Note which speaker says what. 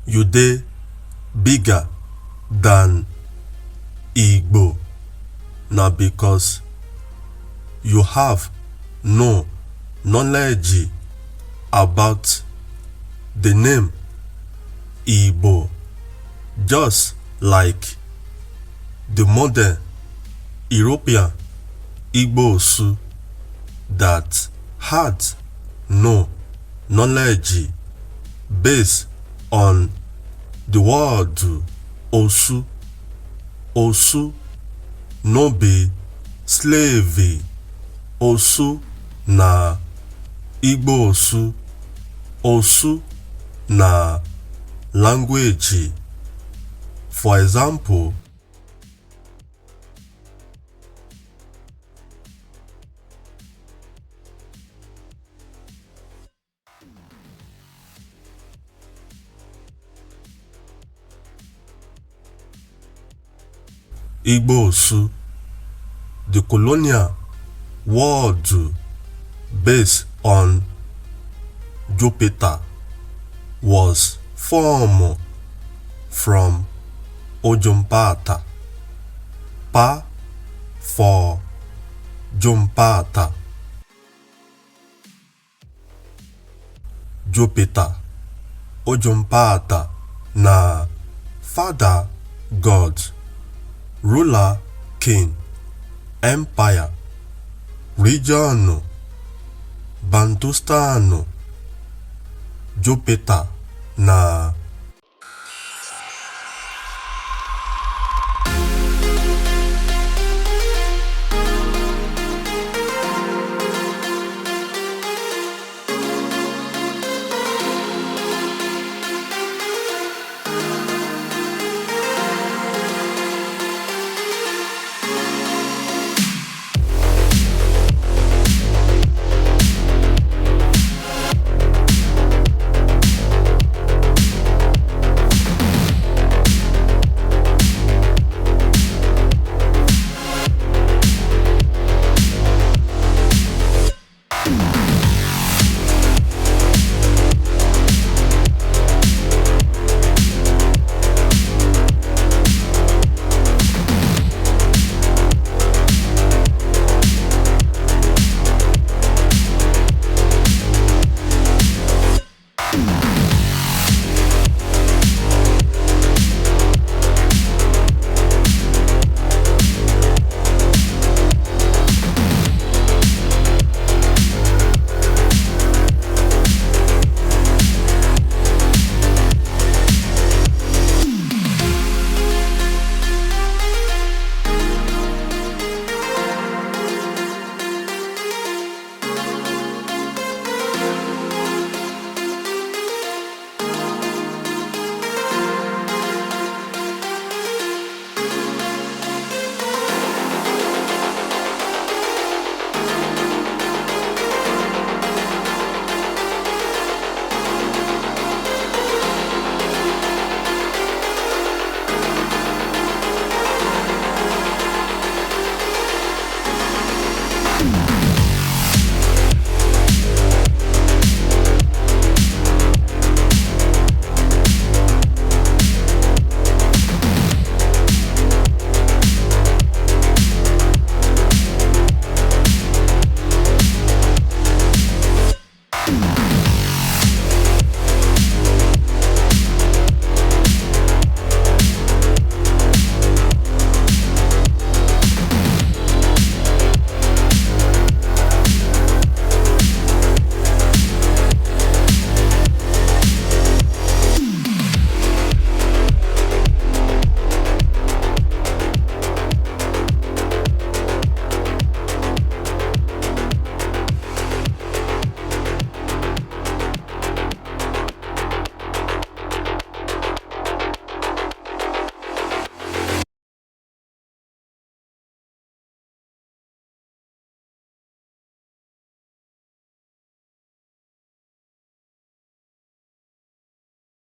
Speaker 1: you dey bigger than Igbo na because you have no knowledge about the name Igbo, just like the modern European Igbos that had no knowledge based on the word Osu. Osu no be slave. Osu na Igbo Osu. Osu na language. For example, Igbo Osu, the colonial word based on Jupiter, was formed from Ojumpata, Pa for Jumpata. Jupiter, Ojumpata na father god, ruler, king, empire, region, Bantustan. Jupiter na